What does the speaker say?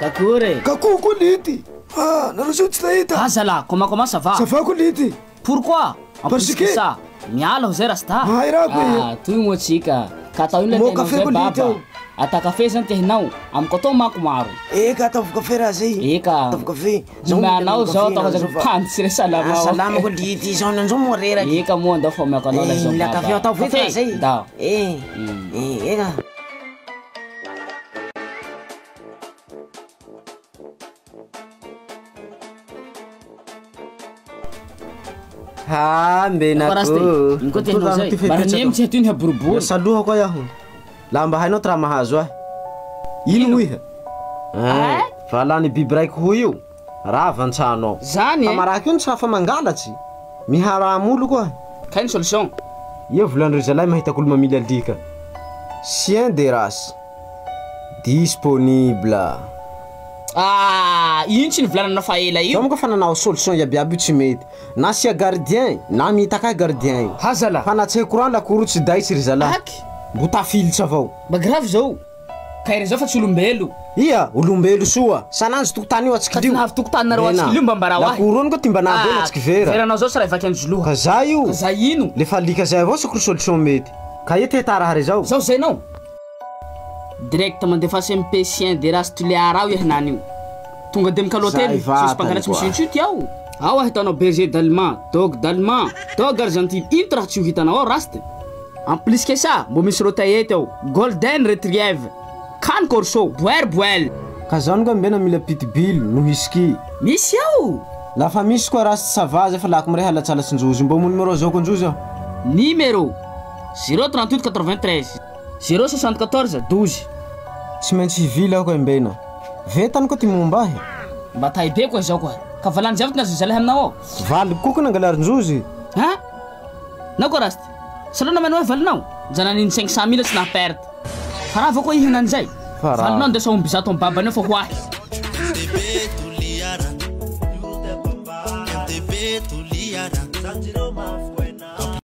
Kakory. Kako kolity. Nareo tsy tahita. Zala, comment ça va? Ça va kolity. Pourquoi? Parce que ça. Miala ho zay rasta. Toy mo tsika. Ka atao ino le kafe kolity. Ata kafe zany tehinao. Amiko atao mako maro. Eka ataovy kafe raha zay. Eka. Ataovy kafe. Manao zao atao zany pantsy salama. Salama kolity zao nanzo mo reraky. Eka mo ndao fa mako anao la zao. La kafe atao vety zay. Da. Eka. Menako. Niko tehinao zay. Barany tsy hatoy ny haborobory. Saloha koa yaho. La mba hainao tra mahazo ahy. Ino iha? Fa lany biby raiky ho io. Rava an-trano ao. Zany Fa maraky io ny safa mangalatsy. Miharamolo koa. Kainy solution. Ia volan'ny Rizalahy mahitako olo mamily alika. Chien de race. Disponible. Ino tsy nivolanana fa ela io. Zao moka fa nanao solution iabiaby io tsy mety. Na sia gardien, na mitaka gardien io. Hazala. Fa na tsy courant la koro tsy daitsy Rizalahy. Mbo tafilitsy avao. Ba grave zao. Kay zao fa tsy olombelo. Ia, olombelo soa. Sananjo tokotany io atsika io. Ka navy tokotaninareo atsika io mba mbarao ahy. La koro ko timba nabela atsika vera. Veranao zao sara vaky anjoloha. Ka za io. Ka za ino? Le fa lika zay avao sakro solution mety. Ka ete tara hare zao. Zao zay nao. Direct mandefa CMP chien de race tuliara io henany io. Tonga de mikalo hôtel. Sisy pankaratsy misintsy ao. Ao ahitanao berger d'allemand, dog d'allemand, dog argentine. Ito raha tsy ho hitanao ao raste. En plus que ça, mbo misy rotaillette ao, golden retriever, can corso, boerboel. Ka zany ko mbena mila pitbull no husky. Misy ao. Lafa misy koa raste savage fa lako mire halatsalatsinjozy. Mbo mo numéro zao konjozy ao. Numéro 038 93 074 12. Tsy maintsy hivily aho koa mbena. Vetany koa ty momba ahy. Mba tahibe koa izao koa. Ka valany zavatra na zalahy aminao ao. Valy koa nangalarin-jozy. Na koa raste. Salona manao hoe valinao. Jananiny 500 000 tsy naperte. Fa raha avao koa ihinan'izay. Valinao ndesa omby zato amin'ny babany ao fa ho ahy. Tuliara,